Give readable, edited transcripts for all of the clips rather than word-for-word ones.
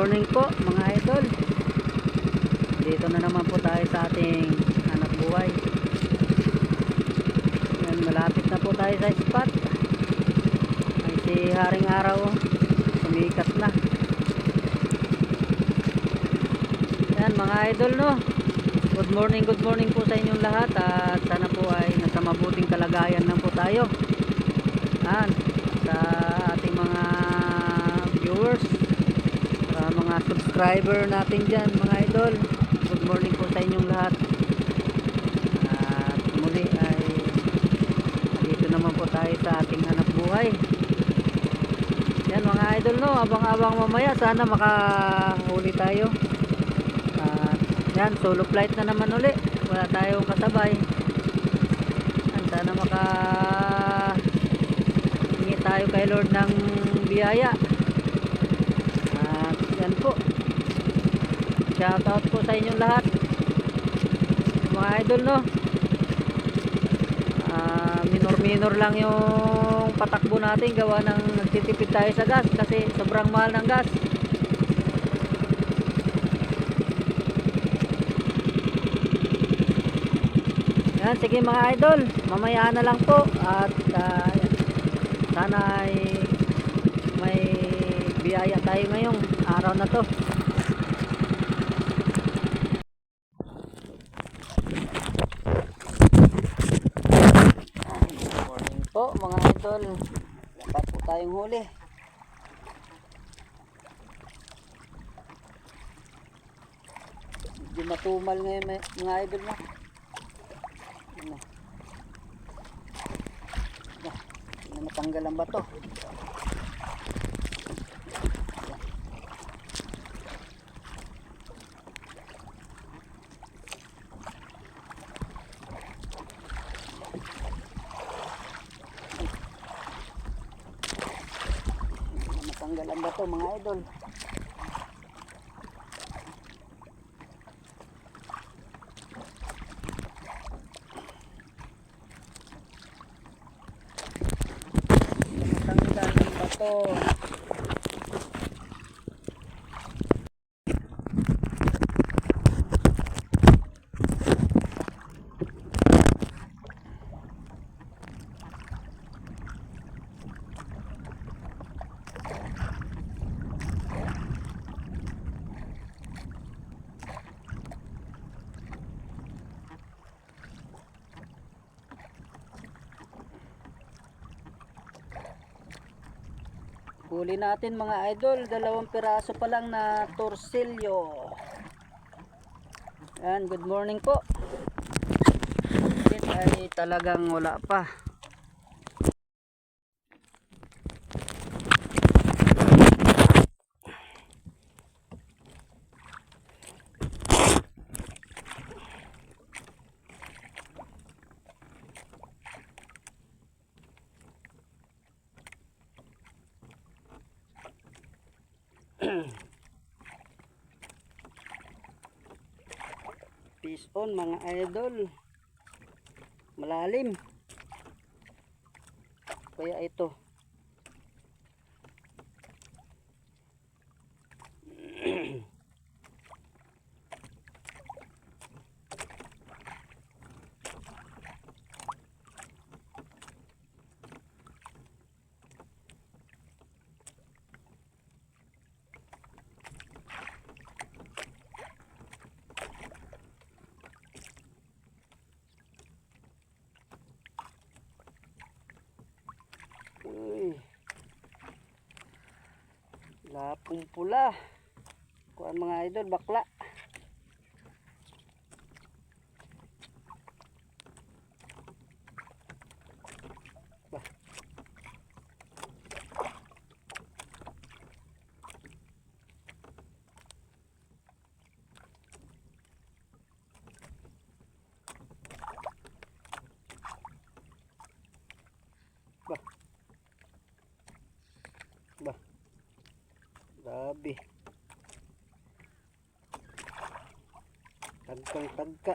morning po mga idol. Dito na naman po tayo sa ating hanap buhay. Yan, malapit na po tayo sa spot. Ay si Haring Araw, sumikat na. Yan mga idol, no. Good morning po sa inyong lahat. At sana po ay nasa mabuting kalagayan lang po tayo. Yan, sa ating mga viewers, mga subscriber natin dyan mga idol, good morning po sa inyong lahat. At muli ay dito naman po tayo sa ating hanap buhay. Yan mga idol, no, abang-abang mamaya sana makahuli tayo. Yan, solo flight na naman uli, wala tayong kasabay. Yan, sana hingi tayo kay Lord ng biyaya. Yan po, shout out po sa inyong lahat mga idol, no. Minor lang yung patakbo natin, gawa ng nagtitipid tayo sa gas kasi sobrang mahal ng gas. Yan, sige mga idol, mamaya na lang po. At sana ay may biyaya tayo ngayong araw na to. Good morning po mga idol, dapat po tayong huli. Medyo matumal ngayon mga idol, na matanggal ang bato. Matanggal ang bato mga idol. Matanggal ang bato. Huli natin mga idol, 2 piraso pa lang na torsilyo. Yan, good morning po. Ay talagang wala pa. Fish on mga idol, malalim kaya ito. Uy, lapong pula. Kuan mga idol, bakla. Bah. Bah. Bah, grabe, tagkang tagka.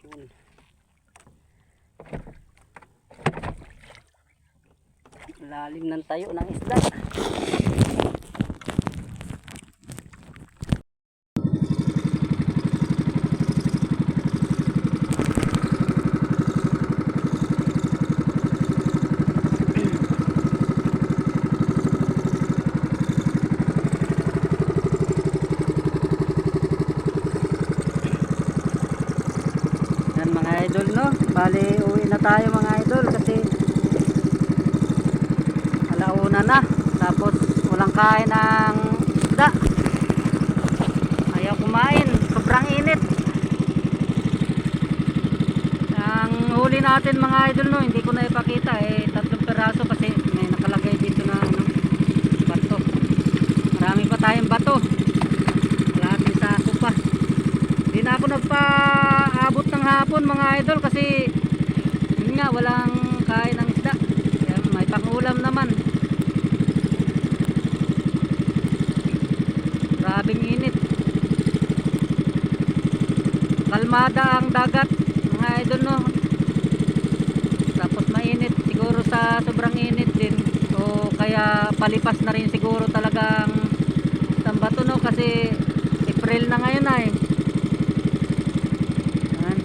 Yun. Lalim ng tayo ng isda. Yan mga idol, no? Bali uwi na tayo mga idol kasi alauna na, tapos walang kain ng isda, ayaw kumain, sobrang init. Ang huli natin mga idol, no, hindi ko na ipakita, 3 peraso kasi may nakalagay dito na bato. Marami pa tayong bato, kalahating sako pa. Hindi na ako nagpaabot ng hapon mga idol kasi yun nga, walang kain ng isda. Kaya may pangulam naman. Grabing init. Kalmada ang dagat mga idol, no. Tapos mainit siguro sa sobrang init din. O kaya palipas na rin siguro talagang isang bato, no, kasi April na ngayon ay. Yan.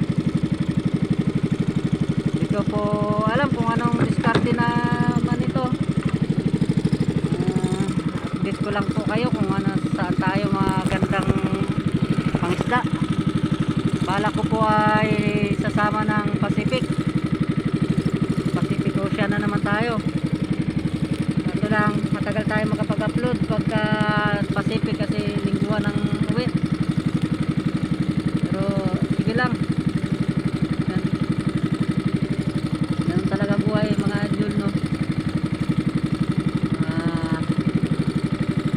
Hindi ko po alam kung anong diskarte naman ito. Update ko lang po kayo kung ano, saan tayo magandang pangisda. Bala ko po ay sasama ng Pacific Ocean na naman tayo. Ito lang, matagal tayo makapag-upload pagka Pacific kasi lingguhan ng uwi. Pero sige lang. Yan. Yan talaga buhay mga idol, no.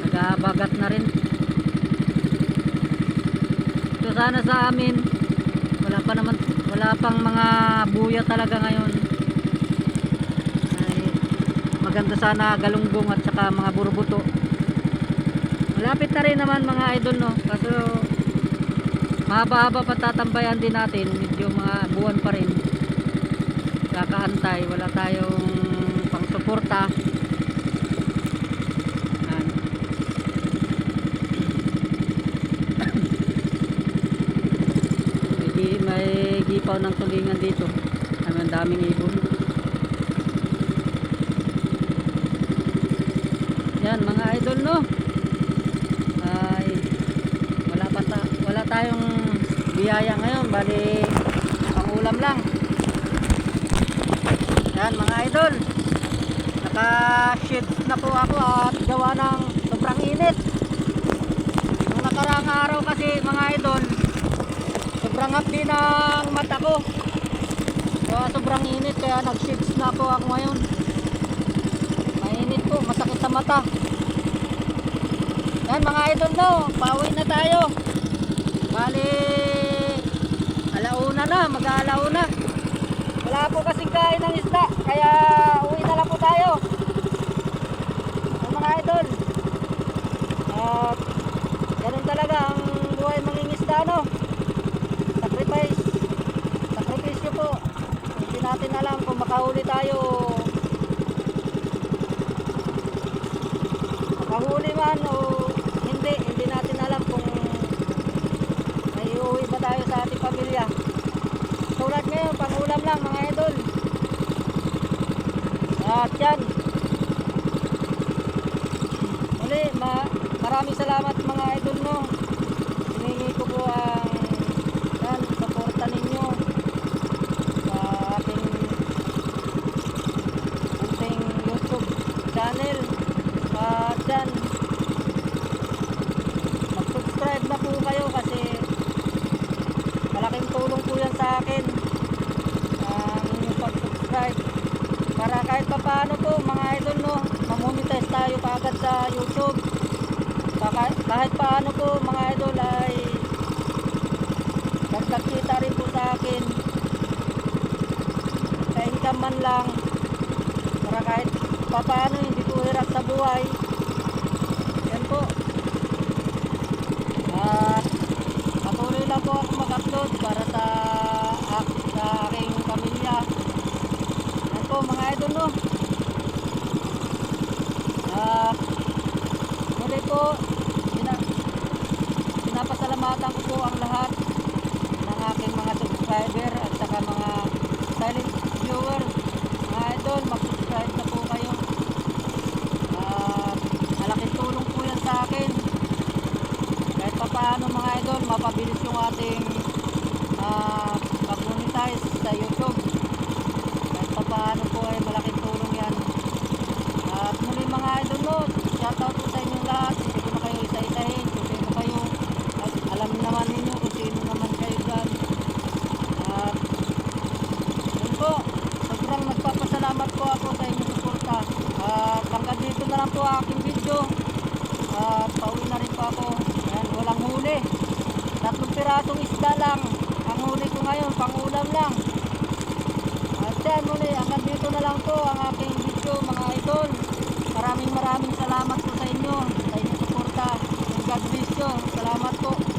Nagabagat na rin. So sana sa amin wala pang mga buya talaga ngayon. Ay, maganda sana galunggong at saka mga burbuto. Malapit na rin naman mga idol, no. Kaso mahaba-haba pa tatambayan din natin, medyo mga buwan pa rin. Kakaantay, wala tayong pang suporta. May gipaw ng tulingan dito. Ang daming ibon. Yan mga idol, no. Ay wala tayong biyaya ngayon, bali pangulam lang. Yan mga idol, naka shades na po ako at gawa ng sobrang init. Nung nakaraang araw kasi mga idol, sobrang hapdi ng mata ko. Kaya sobrang init, kaya nag-shades na po ako ngayon. Mainit po, masakit sa mata. Yan mga idol, no, pauwi na tayo. Bali alauna na, mag-aalauna. Wala po kasing kain ng isda, kaya uwi na lang po tayo. Yan mga idol. At ganun talaga ang buhay mangingisda, no. Sakripisyo po. Hindi natin alam kung makahuli tayo, makahuli man o hindi natin alam kung may uuwi ba tayo sa ating pamilya. Tulad ngayon, pangulam lang mga idol. At yan, muli maraming salamat mga idol, no. Hiningi ko po ang suporta ninyo sa ating YouTube channel. At dyan, mag-subscribe na po kayo kasi malaking tulong po yan sa akin, ang inyong pag-subscribe, para kahit pa paano po mga idol, no, mamonetize tayo kaagad sa YouTube. Kahit paano po mga idol ay nagkakita rin po sa akin, ka-income man lang, para kahit paano hindi po hirap sa buhay. Yan po. At patuloy lang po ako mag-upload para sa aking pamilya. Yan po mga idol, no. po, pinapasalamatan ko po ang lahat ng aking mga subscriber at saka mga silent viewer. Mga idol, mag-subscribe na po kayo. Malaking tulong po yan sa akin. Kahit pa paano mga idol, mapabilis yung ating pag-monetize sa YouTube. Kahit pa paano po ay malaking tulong yan. At muli mga idol, no, shoutout po sa inyong lahat. Hindi ko na kayo isa-isahin kung sino kayo. At alam naman ninyo kung sino naman kayo dyan. At yun po, sobrang nagpapasalamat po ako sa inyong suporta. At hanggang dito na lang po aking video. At pauwi na rin po ako. Ayan, walang huli. 3 pirasong isda lang ang huli ko ngayon, pangulam lang. At yan muli, hanggang dito na lang po ang aking video mga idol. Maraming salamat po sa inyo, sa inyong suporta. God bless you. Salamat po.